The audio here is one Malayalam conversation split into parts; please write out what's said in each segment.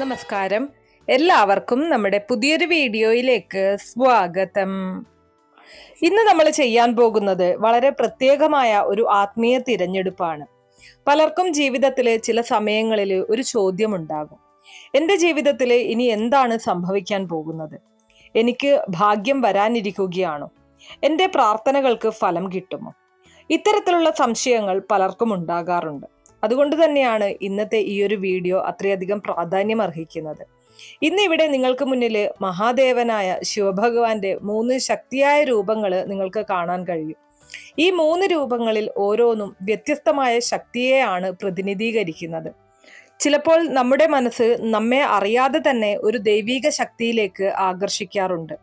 നമസ്കാരം. എല്ലാവർക്കും നമ്മുടെ പുതിയൊരു വീഡിയോയിലേക്ക് സ്വാഗതം. ഇന്ന് നമ്മൾ ചെയ്യാൻ പോകുന്നത് വളരെ പ്രത്യേകമായ ഒരു ആത്മീയ തിരഞ്ഞെടുപ്പാണ്. പലർക്കും ജീവിതത്തിൽ ചില സമയങ്ങളിൽ ഒരു ചോദ്യമുണ്ടാകും. എൻ്റെ ജീവിതത്തിൽ ഇനി എന്താണ് സംഭവിക്കാൻ പോകുന്നത്? എനിക്ക് ഭാഗ്യം വരാനിരിക്കുകയാണോ? എൻ്റെ പ്രാർത്ഥനകൾക്ക് ഫലം കിട്ടുമോ? ഇത്തരത്തിലുള്ള സംശയങ്ങൾ പലർക്കും ഉണ്ടാകാറുണ്ട്. അതുകൊണ്ട് തന്നെയാണ് ഇന്നത്തെ ഈ ഒരു വീഡിയോ അത്രയധികം പ്രാധാന്യം അർഹിക്കുന്നത്. ഇന്നിവിടെ നിങ്ങൾക്ക് മുന്നിൽ മഹാദേവനായ ശിവഭഗവാന്റെ 3 ശക്തിയായ രൂപങ്ങൾ നിങ്ങൾക്ക് കാണാൻ കഴിയും. ഈ 3 രൂപങ്ങളിൽ ഓരോന്നും വ്യത്യസ്തമായ ശക്തിയെയാണ് പ്രതിനിധീകരിക്കുന്നത്. ചിലപ്പോൾ നമ്മുടെ മനസ്സ് നമ്മെ അറിയാതെ തന്നെ ഒരു ദൈവിക ശക്തിയിലേക്ക് ആകർഷിക്കാറുണ്ട്.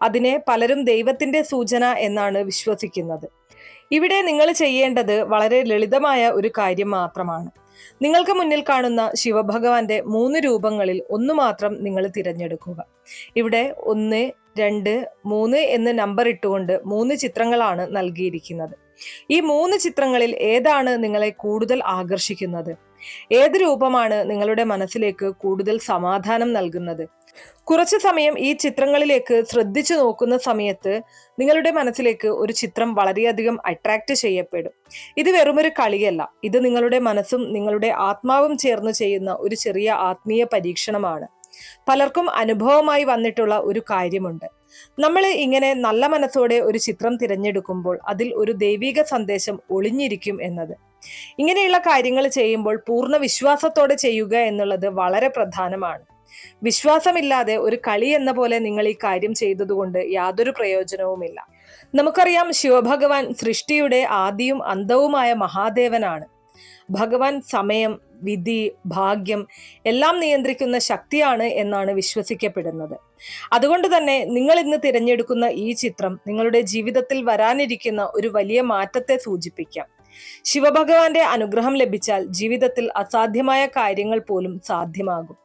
അതിനെ പലരും ദൈവത്തിന്റെ സൂചന എന്നാണ് വിശ്വസിക്കുന്നത്. ഇവിടെ നിങ്ങൾ ചെയ്യേണ്ടത് വളരെ ലളിതമായ ഒരു കാര്യം മാത്രമാണ്. നിങ്ങൾക്ക് മുന്നിൽ കാണുന്ന ശിവഭഗവാന്റെ 3 രൂപങ്ങളിൽ ഒന്ന് മാത്രം നിങ്ങൾ തിരഞ്ഞെടുക്കുക. ഇവിടെ 1, 2, 3 എന്ന് നമ്പർ ഇട്ടുകൊണ്ട് 3 ചിത്രങ്ങളാണ് നൽകിയിരിക്കുന്നത്. ഈ 3 ചിത്രങ്ങളിൽ ഏതാണ് നിങ്ങളെ കൂടുതൽ ആകർഷിക്കുന്നത്? ഏത് രൂപമാണ് നിങ്ങളുടെ മനസ്സിലേക്ക് കൂടുതൽ സമാധാനം നൽകുന്നത്? കുറച്ചു സമയം ഈ ചിത്രങ്ങളിലേക്ക് ശ്രദ്ധിച്ചു നോക്കുന്ന സമയത്ത് നിങ്ങളുടെ മനസ്സിലേക്ക് ഒരു ചിത്രം വളരെയധികം അട്രാക്ട് ചെയ്യപ്പെടും. ഇത് വെറുമൊരു കളിയല്ല, ഇത് നിങ്ങളുടെ മനസ്സും നിങ്ങളുടെ ആത്മാവും ചേർന്ന് ചെയ്യുന്ന ഒരു ചെറിയ ആത്മീയ പരീക്ഷണമാണ്. പലർക്കും അനുഭവമായി വന്നിട്ടുള്ള ഒരു കാര്യമുണ്ട്. നമ്മൾ ഇങ്ങനെ നല്ല മനസ്സോടെ ഒരു ചിത്രം തിരഞ്ഞെടുക്കുമ്പോൾ അതിൽ ഒരു ദൈവിക സന്ദേശം ഒളിഞ്ഞിരിക്കും എന്നത്. ഇങ്ങനെയുള്ള കാര്യങ്ങൾ ചെയ്യുമ്പോൾ പൂർണ്ണ വിശ്വാസത്തോടെ ചെയ്യുക എന്നുള്ളത് വളരെ പ്രധാനമാണ്. വിശ്വാസമില്ലാതെ ഒരു കളി എന്ന പോലെ നിങ്ങൾ ഈ കാര്യം ചെയ്തതുകൊണ്ട് യാതൊരു പ്രയോജനവുമില്ല. നമുക്കറിയാം, ശിവഭഗവാൻ സൃഷ്ടിയുടെ ആദിയും അന്തവുമായ മഹാദേവനാണ്. ഭഗവാൻ സമയം, വിധി, ഭാഗ്യം എല്ലാം നിയന്ത്രിക്കുന്ന ശക്തിയാണ് എന്നാണ് വിശ്വസിക്കപ്പെടുന്നത്. അതുകൊണ്ട് തന്നെ നിങ്ങൾ ഇന്ന് തിരഞ്ഞെടുക്കുന്ന ഈ ചിത്രം നിങ്ങളുടെ ജീവിതത്തിൽ വരാനിരിക്കുന്ന ഒരു വലിയ മാറ്റത്തെ സൂചിപ്പിക്കാം. ശിവഭഗവാന്റെ അനുഗ്രഹം ലഭിച്ചാൽ ജീവിതത്തിൽ അസാധ്യമായ കാര്യങ്ങൾ പോലും സാധ്യമാകും.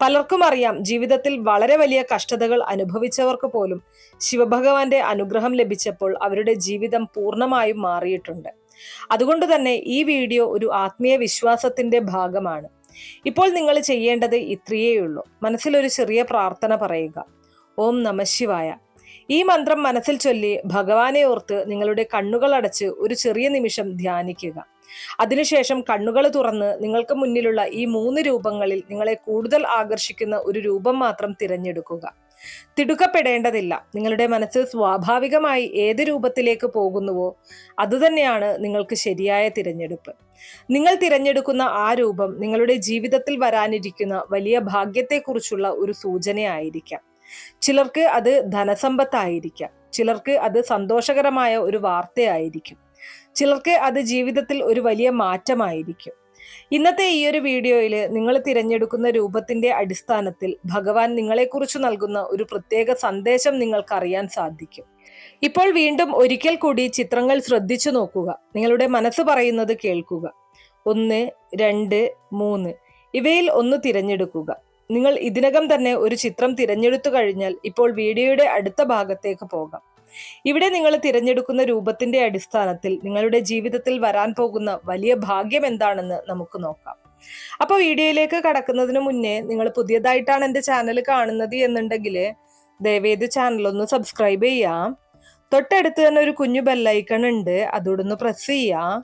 പലർക്കും അറിയാം, ജീവിതത്തിൽ വളരെ വലിയ കഷ്ടതകൾ അനുഭവിച്ചവർക്ക് പോലും ശിവഭഗവാന്റെ അനുഗ്രഹം ലഭിച്ചപ്പോൾ അവരുടെ ജീവിതം പൂർണ്ണമായും മാറിയിട്ടുണ്ട്. അതുകൊണ്ട് തന്നെ ഈ വീഡിയോ ഒരു ആത്മീയ വിശ്വാസത്തിന്റെ ഭാഗമാണ്. ഇപ്പോൾ നിങ്ങൾ ചെയ്യേണ്ടത് ഇത്രയേയുള്ളൂ. മനസ്സിലൊരു ചെറിയ പ്രാർത്ഥന പറയുക. ഓം നമഃശിവായ. ഈ മന്ത്രം മനസ്സിൽ ചൊല്ലി ഭഗവാനെ ഓർത്ത് നിങ്ങളുടെ കണ്ണുകൾ അടച്ച് ഒരു ചെറിയ നിമിഷം ധ്യാനിക്കുക. അതിനുശേഷം കണ്ണുകൾ തുറന്ന് നിങ്ങൾക്ക് മുന്നിലുള്ള ഈ 3 രൂപങ്ങളിൽ നിങ്ങളെ കൂടുതൽ ആകർഷിക്കുന്ന ഒരു രൂപം മാത്രം തിരഞ്ഞെടുക്കുക. തിടുക്കപ്പെടേണ്ടതില്ല. നിങ്ങളുടെ മനസ്സ് സ്വാഭാവികമായി ഏത് രൂപത്തിലേക്ക് പോകുന്നുവോ അതുതന്നെയാണ് നിങ്ങൾക്ക് ശരിയായ തിരഞ്ഞെടുപ്പ്. നിങ്ങൾ തിരഞ്ഞെടുക്കുന്ന ആ രൂപം നിങ്ങളുടെ ജീവിതത്തിൽ വരാനിരിക്കുന്ന വലിയ ഭാഗ്യത്തെക്കുറിച്ചുള്ള ഒരു സൂചനയായിരിക്കാം. ചിലർക്ക് അത് ധനസമ്പത്തായിരിക്കാം, ചിലർക്ക് അത് സന്തോഷകരമായ ഒരു വാർത്തയായിരിക്കും, ചിലർക്ക് അത് ജീവിതത്തിൽ ഒരു വലിയ മാറ്റമായിരിക്കും. ഇന്നത്തെ ഈ ഒരു വീഡിയോയിൽ നിങ്ങൾ തിരഞ്ഞെടുക്കുന്ന രൂപത്തിന്റെ അടിസ്ഥാനത്തിൽ ഭഗവാൻ നിങ്ങളെക്കുറിച്ച് നൽകുന്ന ഒരു പ്രത്യേക സന്ദേശം നിങ്ങൾക്ക് അറിയാൻ സാധിക്കും. ഇപ്പോൾ വീണ്ടും ഒരിക്കൽ കൂടി ചിത്രങ്ങൾ ശ്രദ്ധിച്ചു നോക്കുക. നിങ്ങളുടെ മനസ്സ് പറയുന്നത് കേൾക്കുക. 1, 2, 3 ഇവയിൽ ഒന്ന് തിരഞ്ഞെടുക്കുക. നിങ്ങൾ ഇതിനകം തന്നെ ഒരു ചിത്രം തിരഞ്ഞെടുത്തു കഴിഞ്ഞാൽ ഇപ്പോൾ വീഡിയോയുടെ അടുത്ത ഭാഗത്തേക്ക് പോകാം. ഇവിടെ നിങ്ങൾ തിരഞ്ഞെടുക്കുന്ന രൂപത്തിന്റെ അടിസ്ഥാനത്തിൽ നിങ്ങളുടെ ജീവിതത്തിൽ വരാൻ പോകുന്ന വലിയ ഭാഗ്യം എന്താണെന്ന് നമുക്ക് നോക്കാം. അപ്പോൾ വീഡിയോയിലേക്ക് കടക്കുന്നതിന് മുന്നേ നിങ്ങൾ പുതിയതായിട്ടാണ് എൻ്റെ ചാനൽ കാണുന്നത് എന്നുണ്ടെങ്കിൽ ദയവേത് ചാനൽ ഒന്ന് സബ്സ്ക്രൈബ് ചെയ്യാം. തൊട്ടടുത്ത് തന്നെ ഒരു കുഞ്ഞു ബെല്ലൈക്കൺ ഉണ്ട്, അതോടൊന്ന് പ്രസ് ചെയ്യാം.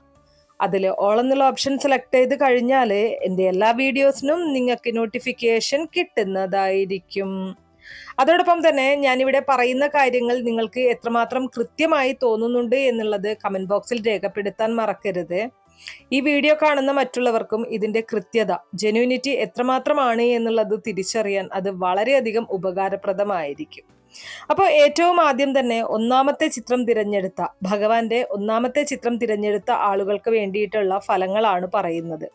അതിൽ ഓൾ എന്നുള്ള ഓപ്ഷൻ സെലക്ട് ചെയ്ത് കഴിഞ്ഞാൽ എൻ്റെ എല്ലാ വീഡിയോസിനും നിങ്ങൾക്ക് നോട്ടിഫിക്കേഷൻ കിട്ടുന്നതായിരിക്കും. അതോടൊപ്പം തന്നെ ഞാനിവിടെ പറയുന്ന കാര്യങ്ങൾ നിങ്ങൾക്ക് എത്രമാത്രം കൃത്യമായി തോന്നുന്നുണ്ട് എന്നുള്ളത് കമന്റ് ബോക്സിൽ രേഖപ്പെടുത്താൻ മറക്കരുത്. ഈ വീഡിയോ കാണുന്ന മറ്റുള്ളവർക്കും ഇതിന്റെ കൃത്യത, ജെന്യൂനിറ്റി എത്രമാത്രമാണ് എന്നുള്ളത് തിരിച്ചറിയാൻ അത് വളരെയധികം ഉപകാരപ്രദമായിരിക്കും. അപ്പോൾ ഏറ്റവും ആദ്യം തന്നെ ഒന്നാമത്തെ ചിത്രം തിരഞ്ഞെടുത്ത ഭഗവാന്റെ 1ാമത്തെ ചിത്രം തിരഞ്ഞെടുത്ത ആളുകൾക്ക് വേണ്ടിയിട്ടുള്ള ഫലങ്ങളാണ് പറയുന്നത്.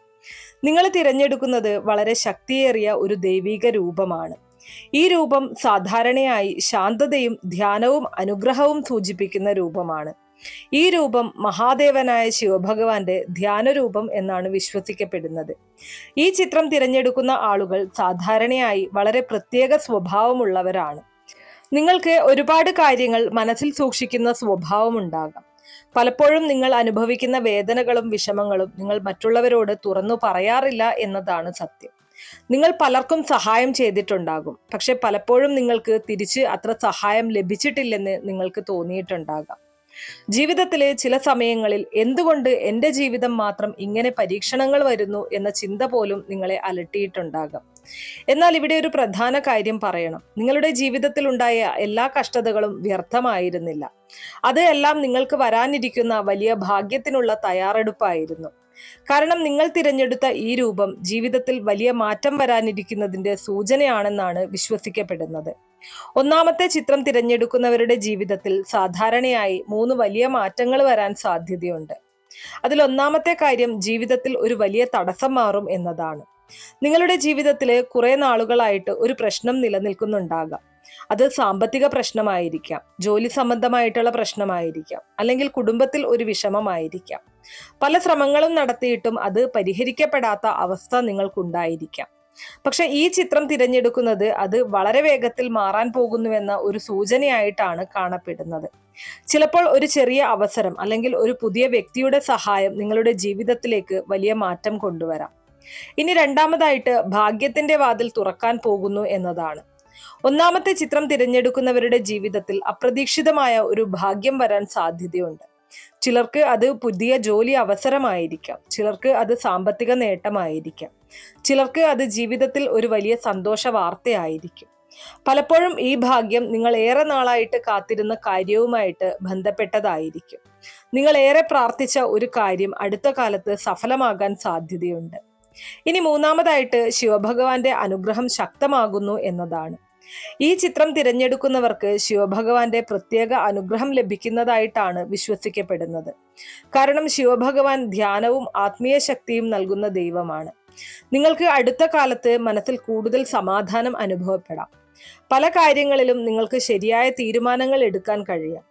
നിങ്ങൾ തിരഞ്ഞെടുക്കുന്നത് വളരെ ശക്തിയേറിയ ഒരു ദൈവിക രൂപമാണ്. ഈ രൂപം സാധാരണയായി ശാന്തതയും ധ്യാനവും അനുഗ്രഹവും സൂചിപ്പിക്കുന്ന രൂപമാണ്. ഈ രൂപം മഹാദേവനായ ശിവഭഗവാന്റെ ധ്യാനരൂപം എന്നാണ് വിശ്വസിക്കപ്പെടുന്നത്. ഈ ചിത്രം തിരഞ്ഞെടുക്കുന്ന ആളുകൾ സാധാരണയായി വളരെ പ്രത്യേക സ്വഭാവമുള്ളവരാണ്. നിങ്ങൾക്ക് ഒരുപാട് കാര്യങ്ങൾ മനസ്സിൽ സൂക്ഷിക്കുന്ന സ്വഭാവമുണ്ടാകാം. പലപ്പോഴും നിങ്ങൾ അനുഭവിക്കുന്ന വേദനകളും വിഷമങ്ങളും നിങ്ങൾ മറ്റുള്ളവരോട് തുറന്നു പറയാറില്ല എന്നതാണ് സത്യം. നിങ്ങൾ പലർക്കും സഹായം ചെയ്തിട്ടുണ്ടാകും, പക്ഷെ പലപ്പോഴും നിങ്ങൾക്ക് തിരിച്ച് അത്ര സഹായം ലഭിച്ചിട്ടില്ലെന്ന് നിങ്ങൾക്ക് തോന്നിയിട്ടുണ്ടാകാം. ജീവിതത്തിലെ ചില സമയങ്ങളിൽ എന്തുകൊണ്ട് എൻ്റെ ജീവിതം മാത്രം ഇങ്ങനെ പരീക്ഷണങ്ങൾ വരുന്നു എന്ന ചിന്ത പോലും നിങ്ങളെ അലട്ടിയിട്ടുണ്ടാകാം. എന്നാൽ ഇവിടെ ഒരു പ്രധാന കാര്യം പറയണം. നിങ്ങളുടെ ജീവിതത്തിൽ ഉണ്ടായ എല്ലാ കഷ്ടതകളും വ്യർത്ഥമായിരുന്നില്ല. അത് എല്ലാം നിങ്ങൾക്ക് വരാനിരിക്കുന്ന വലിയ ഭാഗ്യത്തിനുള്ള തയ്യാറെടുപ്പായിരുന്നു. കാരണം നിങ്ങൾ തിരഞ്ഞെടുത്ത ഈ രൂപം ജീവിതത്തിൽ വലിയ മാറ്റം വരാനിരിക്കുന്നതിന്റെ സൂചനയാണെന്നാണ് വിശ്വസിക്കപ്പെടുന്നത്. ഒന്നാമത്തെ ചിത്രം തിരഞ്ഞെടുക്കുന്നവരുടെ ജീവിതത്തിൽ സാധാരണയായി 3 വലിയ മാറ്റങ്ങൾ വരാൻ സാധ്യതയുണ്ട്. അതിൽ ഒന്നാമത്തെ കാര്യം ജീവിതത്തിൽ ഒരു വലിയ തടസ്സം മാറും എന്നതാണ്. നിങ്ങളുടെ ജീവിതത്തിൽ കുറെ നാളുകളായിട്ട് ഒരു പ്രശ്നം നിലനിൽക്കുന്നുണ്ടാകാം. അത് സാമ്പത്തിക പ്രശ്നമായിരിക്കാം, ജോലി സംബന്ധമായിട്ടുള്ള പ്രശ്നമായിരിക്കാം, അല്ലെങ്കിൽ കുടുംബത്തിൽ ഒരു വിഷമമായിരിക്കാം. പല ശ്രമങ്ങളും നടത്തിയിട്ടും അത് പരിഹരിക്കപ്പെടാത്ത അവസ്ഥ നിങ്ങൾക്കുണ്ടായിരിക്കാം. പക്ഷെ ഈ ചിത്രം തിരഞ്ഞെടുക്കുന്നത് അത് വളരെ വേഗത്തിൽ മാറാൻ പോകുന്നുവെന്ന ഒരു സൂചനയായിട്ടാണ് കാണപ്പെടുന്നത്. ചിലപ്പോൾ ഒരു ചെറിയ അവസരം അല്ലെങ്കിൽ ഒരു പുതിയ വ്യക്തിയുടെ സഹായം നിങ്ങളുടെ ജീവിതത്തിലേക്ക് വലിയ മാറ്റം കൊണ്ടുവരാം. ഇനി രണ്ടാമതായിട്ട് ഭാഗ്യത്തിന്റെ വാതിൽ തുറക്കാൻ പോകുന്നു എന്നതാണ്. ഒന്നാമത്തെ ചിത്രം തിരഞ്ഞെടുക്കുന്നവരുടെ ജീവിതത്തിൽ അപ്രതീക്ഷിതമായ ഒരു ഭാഗ്യം വരാൻ സാധ്യതയുണ്ട്. ചിലർക്ക് അത് പുതിയ ജോലി അവസരമായിരിക്കാം, ചിലർക്ക് അത് സാമ്പത്തിക നേട്ടമായിരിക്കാം, ചിലർക്ക് അത് ജീവിതത്തിൽ ഒരു വലിയ സന്തോഷ വാർത്തയായിരിക്കും. പലപ്പോഴും ഈ ഭാഗ്യം നിങ്ങൾ ഏറെ നാളായിട്ട് കാത്തിരുന്ന കാര്യവുമായിട്ട് ബന്ധപ്പെട്ടതായിരിക്കും. നിങ്ങൾ ഏറെ പ്രാർത്ഥിച്ച ഒരു കാര്യം അടുത്ത കാലത്ത് സഫലമാകാൻ സാധ്യതയുണ്ട്. ഇനി മൂന്നാമതായിട്ട് ശിവഭഗവാന്റെ അനുഗ്രഹം ശക്തമാകുന്നു എന്നതാണ്. ഈ ചിത്രം തിരഞ്ഞെടുക്കുന്നവർക്ക് ശിവഭഗവാന്റെ പ്രത്യേക അനുഗ്രഹം ലഭിക്കുന്നതായിട്ടാണ് വിശ്വസിക്കപ്പെടുന്നത്. കാരണം ശിവഭഗവാൻ ധ്യാനവും ആത്മീയ ശക്തിയും നൽകുന്ന ദൈവമാണ്. നിങ്ങൾക്ക് അടുത്ത കാലത്ത് മനസ്സിൽ കൂടുതൽ സമാധാനം അനുഭവപ്പെടാം. പല കാര്യങ്ങളിലും നിങ്ങൾക്ക് ശരിയായ തീരുമാനങ്ങൾ എടുക്കാൻ കഴിയാം.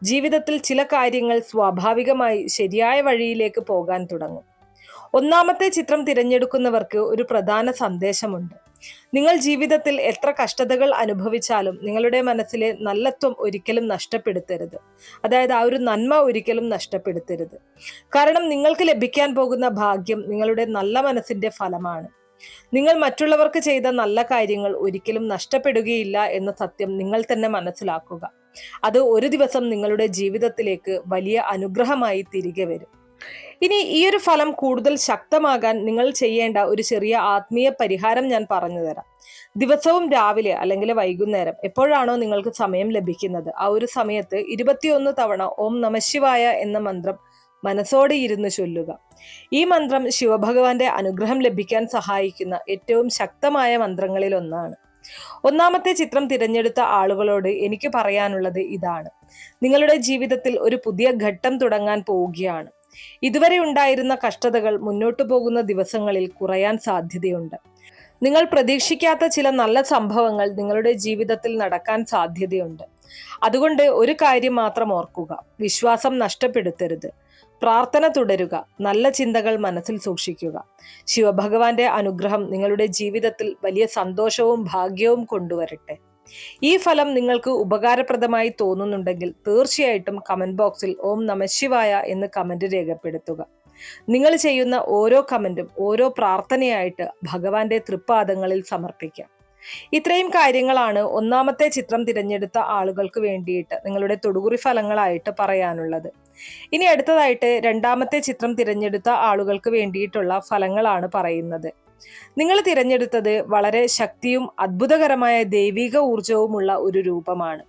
ജീവിതത്തിൽ ചില കാര്യങ്ങൾ സ്വാഭാവികമായി ശരിയായ വഴിയിലേക്ക് പോകാൻ തുടങ്ങും. ഒന്നാമത്തെ ചിത്രം തിരഞ്ഞെടുക്കുന്നവർക്ക് ഒരു പ്രധാന സന്ദേശമുണ്ട്. നിങ്ങൾ ജീവിതത്തിൽ എത്ര കഷ്ടതകൾ അനുഭവിച്ചാലും നിങ്ങളുടെ മനസ്സിലെ നല്ലത്വം ഒരിക്കലും നഷ്ടപ്പെടുത്തരുത്. അതായത് ആ ഒരു നന്മ ഒരിക്കലും നഷ്ടപ്പെടുത്തരുത്. കാരണം നിങ്ങൾക്ക് ലഭിക്കാൻ പോകുന്ന ഭാഗ്യം നിങ്ങളുടെ നല്ല മനസ്സിന്റെ ഫലമാണ്. നിങ്ങൾ മറ്റുള്ളവർക്ക് ചെയ്ത നല്ല കാര്യങ്ങൾ ഒരിക്കലും നഷ്ടപ്പെടുകയില്ല എന്ന സത്യം നിങ്ങൾ തന്നെ മനസ്സിലാക്കുക. അത് ഒരു ദിവസം നിങ്ങളുടെ ജീവിതത്തിലേക്ക് വലിയ അനുഗ്രഹമായി തിരികെ വരും. ഇനി ഈ ഒരു ഫലം കൂടുതൽ ശക്തമാകാൻ നിങ്ങൾ ചെയ്യേണ്ട ഒരു ചെറിയ ആത്മീയ പരിഹാരം ഞാൻ പറഞ്ഞു തരാം. ദിവസവും രാവിലെ അല്ലെങ്കിൽ വൈകുന്നേരം എപ്പോഴാണോ നിങ്ങൾക്ക് സമയം ലഭിക്കുന്നത് ആ ഒരു സമയത്ത് 21 തവണ ഓം നമഃശിവായ എന്ന മന്ത്രം മനസ്സോടെ ഇരുന്ന് ചൊല്ലുക. ഈ മന്ത്രം ശിവഭഗവാന്റെ അനുഗ്രഹം ലഭിക്കാൻ സഹായിക്കുന്ന ഏറ്റവും ശക്തമായ മന്ത്രങ്ങളിൽ ഒന്നാണ്. ഒന്നാമത്തെ ചിത്രം തിരഞ്ഞെടുത്ത ആളുകളോട് എനിക്ക് പറയാനുള്ളത് ഇതാണ്. നിങ്ങളുടെ ജീവിതത്തിൽ ഒരു പുതിയ ഘട്ടം തുടങ്ങാൻ പോവുകയാണ്. ഇതുവരെ ഉണ്ടായിരുന്ന കഷ്ടതകൾ മുന്നോട്ടു പോകുന്ന ദിവസങ്ങളിൽ കുറയാൻ സാധ്യതയുണ്ട്. നിങ്ങൾ പ്രതീക്ഷിക്കാത്ത ചില നല്ല സംഭവങ്ങൾ നിങ്ങളുടെ ജീവിതത്തിൽ നടക്കാൻ സാധ്യതയുണ്ട്. അതുകൊണ്ട് ഒരു കാര്യം മാത്രം ഓർക്കുക: വിശ്വാസം നഷ്ടപ്പെടുത്തരുത്, പ്രാർത്ഥന തുടരുക, നല്ല ചിന്തകൾ മനസ്സിൽ സൂക്ഷിക്കുക. ശിവഭഗവാന്റെ അനുഗ്രഹം നിങ്ങളുടെ ജീവിതത്തിൽ വലിയ സന്തോഷവും ഭാഗ്യവും കൊണ്ടുവരട്ടെ. ഈ ഫലം നിങ്ങൾക്ക് ഉപകാരപ്രദമായി തോന്നുന്നുണ്ടെങ്കിൽ തീർച്ചയായിട്ടും കമന്റ് ബോക്സിൽ ഓം നമഃശിവായ എന്ന് കമന്റ് രേഖപ്പെടുത്തുക. നിങ്ങൾ ചെയ്യുന്ന ഓരോ കമന്റും ഓരോ പ്രാർത്ഥനയായിട്ട് ഭഗവാന്റെ തൃപ്പാദങ്ങളിൽ സമർപ്പിക്കാം. ഇത്രയും കാര്യങ്ങളാണ് ഒന്നാമത്തെ ചിത്രം തിരഞ്ഞെടുത്ത ആളുകൾക്ക് വേണ്ടിയിട്ട് നിങ്ങളുടെ തൊടുകുറി ഫലങ്ങളായിട്ട് പറയാനുള്ളത്. ഇനി അടുത്തതായിട്ട് രണ്ടാമത്തെ ചിത്രം തിരഞ്ഞെടുത്ത ആളുകൾക്ക് വേണ്ടിയിട്ടുള്ള ഫലങ്ങളാണ് പറയുന്നത്. നിങ്ങൾ തിരഞ്ഞെടുത്തത് വളരെ ശക്തിയും അത്ഭുതകരമായ ദൈവിക ഊർജവുമുള്ള ഒരു രൂപമാണ്.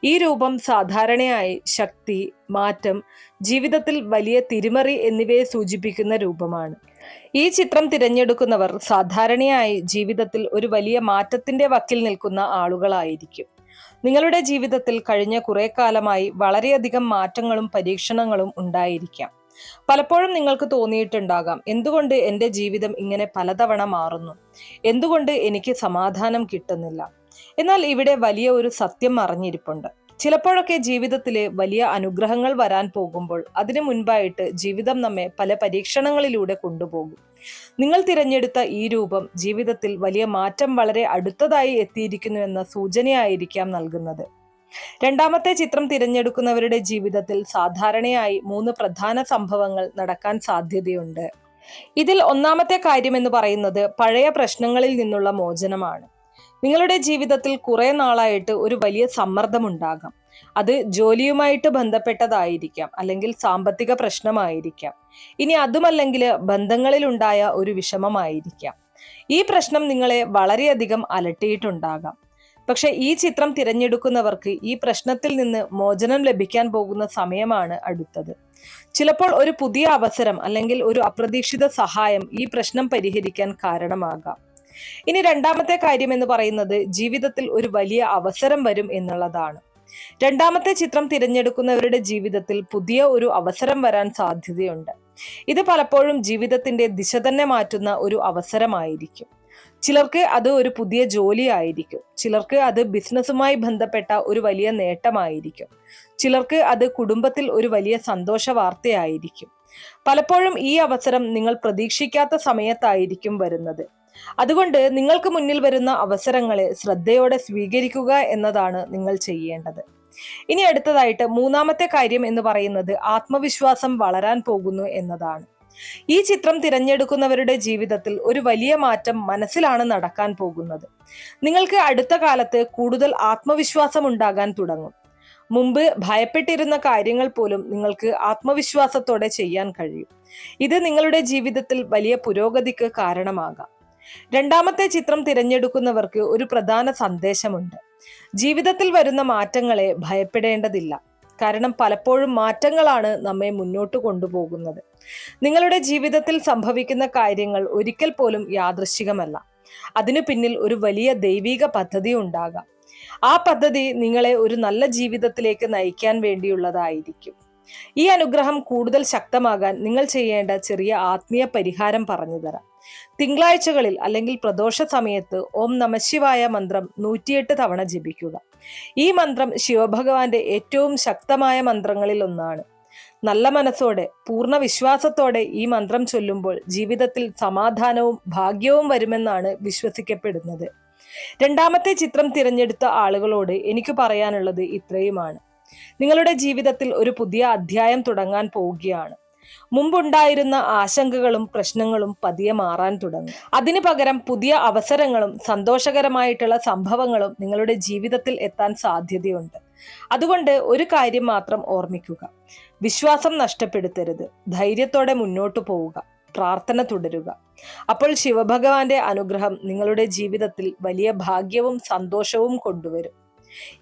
ഈ രൂപം സാധാരണയായി ശക്തി, മാറ്റം, ജീവിതത്തിൽ വലിയ തിരിമറി എന്നിവയെ സൂചിപ്പിക്കുന്ന രൂപമാണ്. ഈ ചിത്രം തിരഞ്ഞെടുക്കുന്നവർ സാധാരണയായി ജീവിതത്തിൽ ഒരു വലിയ മാറ്റത്തിന്റെ വക്കിൽ നിൽക്കുന്ന ആളുകളായിരിക്കും. നിങ്ങളുടെ ജീവിതത്തിൽ കഴിഞ്ഞ കുറെ കാലമായി വളരെയധികം മാറ്റങ്ങളും പരീക്ഷണങ്ങളും ഉണ്ടായിരിക്കാം. പലപ്പോഴും നിങ്ങൾക്ക് തോന്നിയിട്ടുണ്ടാകാം, എന്തുകൊണ്ട് എൻ്റെ ജീവിതം ഇങ്ങനെ പലതവണ മാറുന്നു, എന്തുകൊണ്ട് എനിക്ക് സമാധാനം കിട്ടുന്നില്ല. എന്നാൽ ഇവിടെ വലിയ ഒരു സത്യം മറഞ്ഞിരിപ്പുണ്ട്. ചിലപ്പോഴൊക്കെ ജീവിതത്തിലെ വലിയ അനുഗ്രഹങ്ങൾ വരാൻ പോകുമ്പോൾ അതിനു മുൻപായിട്ട് ജീവിതം നമ്മെ പല പരീക്ഷണങ്ങളിലൂടെ കൊണ്ടുപോകും. നിങ്ങൾ തിരഞ്ഞെടുത്ത ഈ രൂപം ജീവിതത്തിൽ വലിയ മാറ്റം വളരെ അടുത്തതായി എത്തിയിരിക്കുന്നു എന്ന സൂചനയായിരിക്കാം നൽകുന്നത്. രണ്ടാമത്തെ ചിത്രം തിരഞ്ഞെടുക്കുന്നവരുടെ ജീവിതത്തിൽ സാധാരണയായി 3 പ്രധാന സംഭവങ്ങൾ നടക്കാൻ സാധ്യതയുണ്ട്. ഇതിൽ ഒന്നാമത്തെ കാര്യം എന്ന് പറയുന്നത് പഴയ പ്രശ്നങ്ങളിൽ നിന്നുള്ള മോചനമാണ്. നിങ്ങളുടെ ജീവിതത്തിൽ കുറെ നാളായിട്ട് ഒരു വലിയ സമ്മർദ്ദമുണ്ടാകാം. അത് ജോലിയുമായിട്ട് ബന്ധപ്പെട്ടതായിരിക്കാം, അല്ലെങ്കിൽ സാമ്പത്തിക പ്രശ്നമായിരിക്കാം, ഇനി അതുമല്ലെങ്കിൽ ബന്ധങ്ങളിലുണ്ടായ ഒരു വിഷമമായിരിക്കാം. ഈ പ്രശ്നം നിങ്ങളെ വളരെയധികം അലട്ടിയിട്ടുണ്ടാകാം. പക്ഷെ ഈ ചിത്രം തിരഞ്ഞെടുക്കുന്നവർക്ക് ഈ പ്രശ്നത്തിൽ നിന്ന് മോചനം ലഭിക്കാൻ പോകുന്ന സമയമാണ് അടുത്തത്. ചിലപ്പോൾ ഒരു പുതിയ അവസരം അല്ലെങ്കിൽ ഒരു അപ്രതീക്ഷിത സഹായം ഈ പ്രശ്നം പരിഹരിക്കാൻ കാരണമാകാം. ഇനി രണ്ടാമത്തെ കാര്യം എന്ന് പറയുന്നത് ജീവിതത്തിൽ ഒരു വലിയ അവസരം വരും എന്നുള്ളതാണ്. രണ്ടാമത്തെ ചിത്രം തിരഞ്ഞെടുക്കുന്നവരുടെ ജീവിതത്തിൽ പുതിയ ഒരു അവസരം വരാൻ സാധ്യതയുണ്ട്. ഇത് പലപ്പോഴും ജീവിതത്തിന്റെ ദിശ തന്നെ മാറ്റുന്ന ഒരു അവസരമായിരിക്കും. ചിലർക്ക് അത് ഒരു പുതിയ ജോലി ആയിരിക്കും, ചിലർക്ക് അത് ബിസിനസ്സുമായി ബന്ധപ്പെട്ട ഒരു വലിയ നേട്ടമായിരിക്കും, ചിലർക്ക് അത് കുടുംബത്തിൽ ഒരു വലിയ സന്തോഷ വാർത്തയായിരിക്കും. പലപ്പോഴും ഈ അവസരം നിങ്ങൾ പ്രതീക്ഷിക്കാത്ത സമയത്തായിരിക്കും വരുന്നത്. അതുകൊണ്ട് നിങ്ങൾക്ക് മുന്നിൽ വരുന്ന അവസരങ്ങളെ ശ്രദ്ധയോടെ സ്വീകരിക്കുക എന്നതാണ് നിങ്ങൾ ചെയ്യേണ്ടത്. ഇനി അടുത്തതായിട്ട് മൂന്നാമത്തെ കാര്യം എന്ന് പറയുന്നത് ആത്മവിശ്വാസം വളരാൻ പോകുന്നു എന്നതാണ്. ഈ ചിത്രം തിരഞ്ഞെടുക്കുന്നവരുടെ ജീവിതത്തിൽ ഒരു വലിയ മാറ്റം മനസ്സിലാണ് നടക്കാൻ പോകുന്നത്. നിങ്ങൾക്ക് അടുത്ത കാലത്ത് കൂടുതൽ ആത്മവിശ്വാസം ഉണ്ടാകാൻ തുടങ്ങും. മുമ്പ് ഭയപ്പെട്ടിരുന്ന കാര്യങ്ങൾ പോലും നിങ്ങൾക്ക് ആത്മവിശ്വാസത്തോടെ ചെയ്യാൻ കഴിയും. ഇത് നിങ്ങളുടെ ജീവിതത്തിൽ വലിയ പുരോഗതിക്ക് കാരണമാകാം. രണ്ടാമത്തെ ചിത്രം തിരഞ്ഞെടുക്കുന്നവർക്ക് ഒരു പ്രധാന സന്ദേശമുണ്ട്. ജീവിതത്തിൽ വരുന്ന മാറ്റങ്ങളെ ഭയപ്പെടേണ്ടതില്ല. കാരണം പലപ്പോഴും മാറ്റങ്ങളാണ് നമ്മെ മുന്നോട്ട് കൊണ്ടുപോകുന്നത്. നിങ്ങളുടെ ജീവിതത്തിൽ സംഭവിക്കുന്ന കാര്യങ്ങൾ ഒരിക്കൽ പോലും യാദൃശ്ചികമല്ല. അതിനു പിന്നിൽ ഒരു വലിയ ദൈവിക പദ്ധതി ഉണ്ടാകാം. ആ പദ്ധതി നിങ്ങളെ ഒരു നല്ല ജീവിതത്തിലേക്ക് നയിക്കാൻ വേണ്ടിയുള്ളതായിരിക്കും. ഈ അനുഗ്രഹം കൂടുതൽ ശക്തമാകാൻ നിങ്ങൾ ചെയ്യേണ്ട ചെറിയ ആത്മീയ പരിഹാരം പറഞ്ഞു തരാം. തിങ്കളാഴ്ചകളിൽ അല്ലെങ്കിൽ പ്രദോഷ സമയത്ത് ഓം നമഃശിവായ മന്ത്രം 108 തവണ ജപിക്കുക. ഈ മന്ത്രം ശിവഭഗവാന്റെ ഏറ്റവും ശക്തമായ മന്ത്രങ്ങളിൽ ഒന്നാണ്. നല്ല മനസ്സോടെ പൂർണ്ണ വിശ്വാസത്തോടെ ഈ മന്ത്രം ചൊല്ലുമ്പോൾ ജീവിതത്തിൽ സമാധാനവും ഭാഗ്യവും വരുമെന്നാണ് വിശ്വസിക്കപ്പെടുന്നത്. രണ്ടാമത്തെ ചിത്രം തിരഞ്ഞെടുത്ത ആളുകളോട് എനിക്ക് പറയാനുള്ളത് ഇത്രയുമാണ്. നിങ്ങളുടെ ജീവിതത്തിൽ ഒരു പുതിയ അധ്യായം തുടങ്ങാൻ പോവുകയാണ്. മുമ്പുണ്ടായിരുന്ന ആശങ്കകളും പ്രശ്നങ്ങളും പതിയെ മാറാൻ തുടങ്ങും. അതിനു പകരം പുതിയ അവസരങ്ങളും സന്തോഷകരമായിട്ടുള്ള സംഭവങ്ങളും നിങ്ങളുടെ ജീവിതത്തിൽ എത്താൻ സാധ്യതയുണ്ട്. അതുകൊണ്ട് ഒരു കാര്യം മാത്രം ഓർമ്മിക്കുക: വിശ്വാസം നഷ്ടപ്പെടുത്തരുത്, ധൈര്യത്തോടെ മുന്നോട്ടു പോവുക, പ്രാർത്ഥന തുടരുക. അപ്പോൾ ശിവഭഗവാന്റെ അനുഗ്രഹം നിങ്ങളുടെ ജീവിതത്തിൽ വലിയ ഭാഗ്യവും സന്തോഷവും കൊണ്ടുവരും.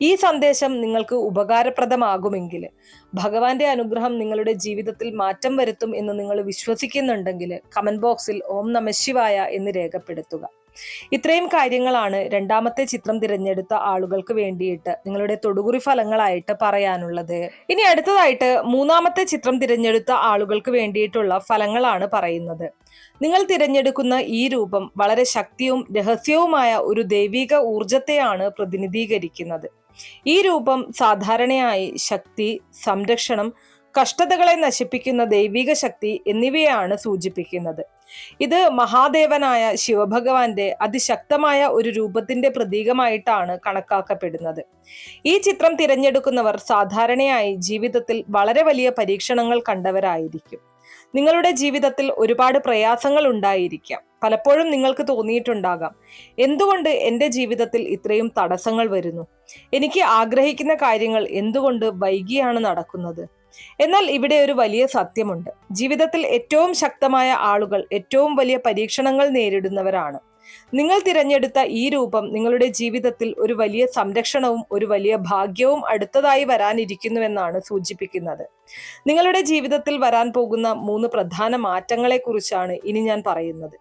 ഈ സന്ദേശം നിങ്ങൾക്ക് ഉപകാരപ്രദമാകുമെങ്കിൽ, ഭഗവാന്റെ അനുഗ്രഹം നിങ്ങളുടെ ജീവിതത്തിൽ മാറ്റം വരുത്തും എന്ന് നിങ്ങൾ വിശ്വസിക്കുന്നുണ്ടെങ്കിൽ കമന്റ് ബോക്സിൽ ഓം നമഃശിവായ എന്ന് രേഖപ്പെടുത്തുക. ഇത്രയും കാര്യങ്ങളാണ് രണ്ടാമത്തെ ചിത്രം തിരഞ്ഞെടുത്ത ആളുകൾക്ക് വേണ്ടിയിട്ട് നിങ്ങളുടെ തൊടുകുറി ഫലങ്ങളായിട്ട് പറയാനുള്ളത്. ഇനി അടുത്തതായിട്ട് മൂന്നാമത്തെ ചിത്രം തിരഞ്ഞെടുത്ത ആളുകൾക്ക് വേണ്ടിയിട്ടുള്ള ഫലങ്ങളാണ് പറയുന്നത്. നിങ്ങൾ തിരഞ്ഞെടുക്കുന്ന ഈ രൂപം വളരെ ശക്തിയും രഹസ്യവുമായ ഒരു ദൈവിക ഊർജത്തെയാണ് പ്രതിനിധീകരിക്കുന്നത്. ഈ രൂപം സാധാരണയായി ശക്തി, സംരക്ഷണം, കഷ്ടതകളെ നശിപ്പിക്കുന്ന ദൈവിക ശക്തി എന്നിവയാണ് സൂചിപ്പിക്കുന്നത്. ഇത് മഹാദേവനായ ശിവഭഗവാന്റെ അതിശക്തമായ ഒരു രൂപത്തിന്റെ പ്രതീകമായിട്ടാണ് കണക്കാക്കപ്പെടുന്നത്. ഈ ചിത്രം തിരഞ്ഞെടുക്കുന്നവർ സാധാരണയായി ജീവിതത്തിൽ വളരെ വലിയ പരീക്ഷണങ്ങൾ കണ്ടവരായിരിക്കും. നിങ്ങളുടെ ജീവിതത്തിൽ ഒരുപാട് പ്രയാസങ്ങൾ ഉണ്ടായിരിക്കാം. പലപ്പോഴും നിങ്ങൾക്ക് തോന്നിയിട്ടുണ്ടാകാം, എന്തുകൊണ്ട് എൻ്റെ ജീവിതത്തിൽ ഇത്രയും തടസ്സങ്ങൾ വരുന്നു? എനിക്ക് ആഗ്രഹിക്കുന്ന കാര്യങ്ങൾ എന്തുകൊണ്ട് വൈകിയാണ് നടക്കുന്നത്? എന്നാൽ ഇവിടെ ഒരു വലിയ സത്യമുണ്ട്. ജീവിതത്തിൽ ഏറ്റവും ശക്തമായ ആളുകൾ ഏറ്റവും വലിയ പരീക്ഷണങ്ങൾ നേരിടുന്നവരാണ്. നിങ്ങൾ തിരഞ്ഞെടുത്ത ഈ രൂപം നിങ്ങളുടെ ജീവിതത്തിൽ ഒരു വലിയ സംരക്ഷണവും ഒരു വലിയ ഭാഗ്യവും അടുത്തതായി വരാനിരിക്കുന്നുവെന്നാണ് സൂചിപ്പിക്കുന്നത്. നിങ്ങളുടെ ജീവിതത്തിൽ വരാൻ പോകുന്ന 3 പ്രധാന മാറ്റങ്ങളെ കുറിച്ചാണ് ഇനി ഞാൻ പറയുന്നത്.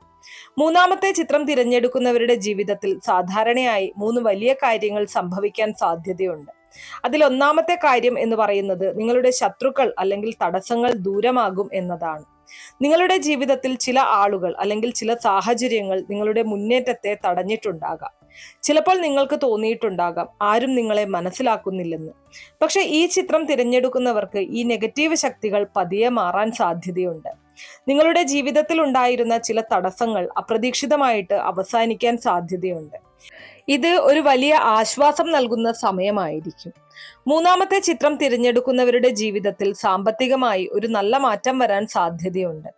മൂന്നാമത്തെ ചിത്രം തിരഞ്ഞെടുക്കുന്നവരുടെ ജീവിതത്തിൽ സാധാരണയായി 3 വലിയ കാര്യങ്ങൾ സംഭവിക്കാൻ സാധ്യതയുണ്ട്. അതിൽ ഒന്നാമത്തെ കാര്യം എന്ന് പറയുന്നത് നിങ്ങളുടെ ശത്രുക്കൾ അല്ലെങ്കിൽ തടസ്സങ്ങൾ ദൂരമാകും എന്നതാണ്. നിങ്ങളുടെ ജീവിതത്തിൽ ചില ആളുകൾ അല്ലെങ്കിൽ ചില സാഹചര്യങ്ങൾ നിങ്ങളുടെ മുന്നേറ്റത്തെ തടഞ്ഞിട്ടുണ്ടാകാം. ചിലപ്പോൾ നിങ്ങൾക്ക് തോന്നിയിട്ടുണ്ടാകാം ആരും നിങ്ങളെ മനസ്സിലാക്കുന്നില്ലെന്ന്. പക്ഷെ ഈ ചിത്രം തിരഞ്ഞെടുക്കുന്നവർക്ക് ഈ നെഗറ്റീവ് ശക്തികൾ പതിയെ മാറാൻ സാധ്യതയുണ്ട്. നിങ്ങളുടെ ജീവിതത്തിൽ ഉണ്ടായിരുന്ന ചില തടസ്സങ്ങൾ അപ്രതീക്ഷിതമായിട്ട് അവസാനിക്കാൻ സാധ്യതയുണ്ട്. ഇത് ഒരു വലിയ ആശ്വാസം നൽകുന്ന സമയമായിരിക്കും. മൂന്നാമത്തെ ചിത്രം തിരഞ്ഞെടുക്കുന്നവരുടെ ജീവിതത്തിൽ സാമ്പത്തികമായി ഒരു നല്ല മാറ്റം വരാൻ സാധ്യതയുണ്ട്.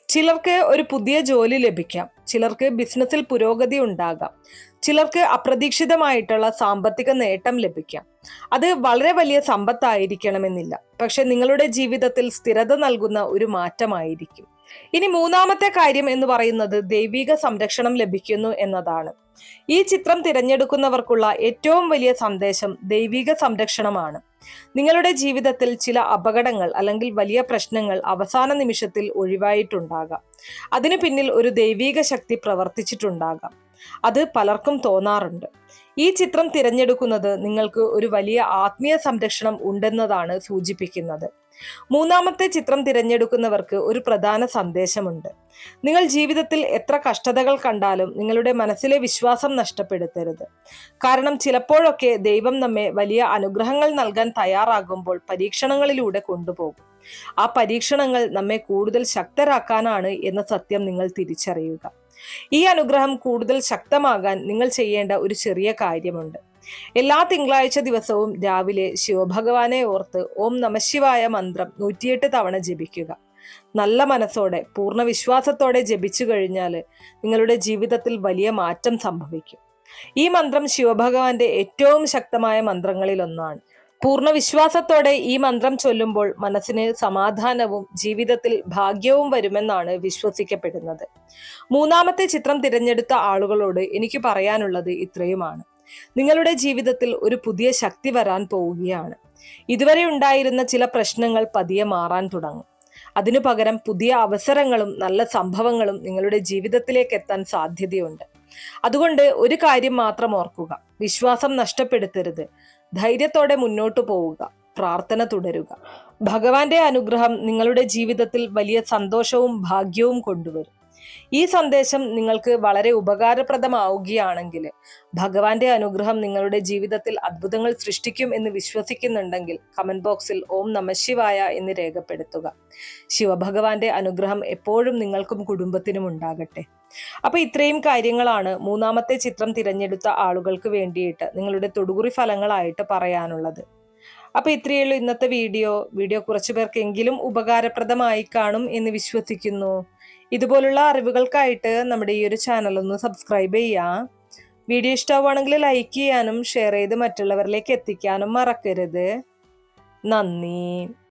ചിലർക്ക് ഒരു പുതിയ ജോലി ലഭിക്കാം, ചിലർക്ക് ബിസിനസ്സിൽ പുരോഗതി ഉണ്ടാകാം, ചിലർക്ക് അപ്രതീക്ഷിതമായിട്ടുള്ള സാമ്പത്തിക നേട്ടം ലഭിക്കാം. അത് വളരെ വലിയ സമ്പത്തായിരിക്കണമെന്നില്ല, പക്ഷെ നിങ്ങളുടെ ജീവിതത്തിൽ സ്ഥിരത നൽകുന്ന ഒരു മാറ്റമായിരിക്കും. ഇനി മൂന്നാമത്തെ കാര്യം എന്ന് പറയുന്നത് ദൈവിക സംരക്ഷണം ലഭിക്കുന്നു എന്നതാണ്. ഈ ചിത്രം തിരഞ്ഞെടുക്കുന്നവർക്കുള്ള ഏറ്റവും വലിയ സന്ദേശം ദൈവിക സംരക്ഷണമാണ്. നിങ്ങളുടെ ജീവിതത്തിൽ ചില അപകടങ്ങൾ അല്ലെങ്കിൽ വലിയ പ്രശ്നങ്ങൾ അവസാന നിമിഷത്തിൽ ഒഴിവായിട്ടുണ്ടാകാം. അതിനു പിന്നിൽ ഒരു ദൈവിക ശക്തി പ്രവർത്തിച്ചിട്ടുണ്ടാകാം. അത് പലർക്കും തോന്നാറുണ്ട്. ഈ ചിത്രം തിരഞ്ഞെടുക്കുന്നത് നിങ്ങൾക്ക് ഒരു വലിയ ആത്മീയ സംരക്ഷണം ഉണ്ടെന്നതാണ് സൂചിപ്പിക്കുന്നത്. മൂന്നാമത്തെ ചിത്രം തിരഞ്ഞെടുക്കുന്നവർക്ക് ഒരു പ്രധാന സന്ദേശമുണ്ട്. നിങ്ങൾ ജീവിതത്തിൽ എത്ര കഷ്ടതകൾ കണ്ടാലും നിങ്ങളുടെ മനസ്സിലെ വിശ്വാസം നഷ്ടപ്പെടുത്തരുത്. കാരണം ചിലപ്പോഴൊക്കെ ദൈവം നമ്മെ വലിയ അനുഗ്രഹങ്ങൾ നൽകാൻ തയ്യാറാകുമ്പോൾ പരീക്ഷണങ്ങളിലൂടെ കൊണ്ടുപോകും. ആ പരീക്ഷണങ്ങൾ നമ്മെ കൂടുതൽ ശക്തരാക്കാനാണ് എന്ന സത്യം നിങ്ങൾ തിരിച്ചറിയുക. ഈ അനുഗ്രഹം കൂടുതൽ ശക്തമാകാൻ നിങ്ങൾ ചെയ്യേണ്ട ഒരു ചെറിയ കാര്യമുണ്ട്. എല്ലാ തിങ്കളാഴ്ച ദിവസവും രാവിലെ ശിവഭഗവാനെ ഓർത്ത് ഓം നമഃശിവായ മന്ത്രം 108 തവണ ജപിക്കുക. നല്ല മനസ്സോടെ പൂർണ്ണ വിശ്വാസത്തോടെ ജപിച്ചു കഴിഞ്ഞാൽ നിങ്ങളുടെ ജീവിതത്തിൽ വലിയ മാറ്റം സംഭവിക്കും. ഈ മന്ത്രം ശിവഭഗവാന്റെ ഏറ്റവും ശക്തമായ മന്ത്രങ്ങളിൽ ഒന്നാണ്. പൂർണ്ണ വിശ്വാസത്തോടെ ഈ മന്ത്രം ചൊല്ലുമ്പോൾ മനസ്സിന് സമാധാനവും ജീവിതത്തിൽ ഭാഗ്യവും വരുമെന്നാണ് വിശ്വസിക്കപ്പെടുന്നത്. മൂന്നാമത്തെ ചിത്രം തിരഞ്ഞെടുത്ത ആളുകളോട് എനിക്ക് പറയാനുള്ളത് ഇത്രയുമാണ്. നിങ്ങളുടെ ജീവിതത്തിൽ ഒരു പുതിയ ശക്തി വരാൻ പോവുകയാണ്. ഇതുവരെ ഉണ്ടായിരുന്ന ചില പ്രശ്നങ്ങൾ പതിയെ മാറാൻ തുടങ്ങും. അതിനു പകരം പുതിയ അവസരങ്ങളും നല്ല സംഭവങ്ങളും നിങ്ങളുടെ ജീവിതത്തിലേക്ക് എത്താൻ സാധ്യതയുണ്ട്. അതുകൊണ്ട് ഒരു കാര്യം മാത്രം ഓർക്കുക: വിശ്വാസം നഷ്ടപ്പെടുത്തരുത്. ധൈര്യത്തോടെ മുന്നോട്ടു പോവുക, പ്രാർത്ഥന തുടരുക. ഭഗവാന്റെ അനുഗ്രഹം നിങ്ങളുടെ ജീവിതത്തിൽ വലിയ സന്തോഷവും ഭാഗ്യവും കൊണ്ടുവരും. ഈ സന്ദേശം നിങ്ങൾക്ക് വളരെ ഉപകാരപ്രദമാവുകയാണെങ്കിൽ, ഭഗവാന്റെ അനുഗ്രഹം നിങ്ങളുടെ ജീവിതത്തിൽ അത്ഭുതങ്ങൾ സൃഷ്ടിക്കും എന്ന് വിശ്വസിക്കുന്നുണ്ടെങ്കിൽ കമന്റ് ബോക്സിൽ ഓം നമഃശിവായ എന്ന് രേഖപ്പെടുത്തുക. ശിവഭഗവാന്റെ അനുഗ്രഹം എപ്പോഴും നിങ്ങൾക്കും കുടുംബത്തിനും ഉണ്ടാകട്ടെ. അപ്പൊ ഇത്രയും കാര്യങ്ങളാണ് മൂന്നാമത്തെ ചിത്രം തിരഞ്ഞെടുത്ത ആളുകൾക്ക് വേണ്ടിയിട്ട് നിങ്ങളുടെ തൊടുകുറി ഫലങ്ങളായിട്ട് പറയാനുള്ളത്. അപ്പൊ ഇത്രയുള്ളൂ ഇന്നത്തെ വീഡിയോ കുറച്ചു പേർക്കെങ്കിലും ഉപകാരപ്രദമായി കാണും എന്ന് വിശ്വസിക്കുന്നു. ഇതുപോലുള്ള അറിവുകൾക്കായിട്ട് നമ്മുടെ ഈ ഒരു ചാനൽ ഒന്ന് സബ്സ്ക്രൈബ് ചെയ്യാം. വീഡിയോ ഇഷ്ടമാവുകയാണെങ്കിൽ ലൈക്ക് ചെയ്യാനും ഷെയർ ചെയ്ത് മറ്റുള്ളവരിലേക്ക് എത്തിക്കാനും മറക്കരുത്. നന്ദി.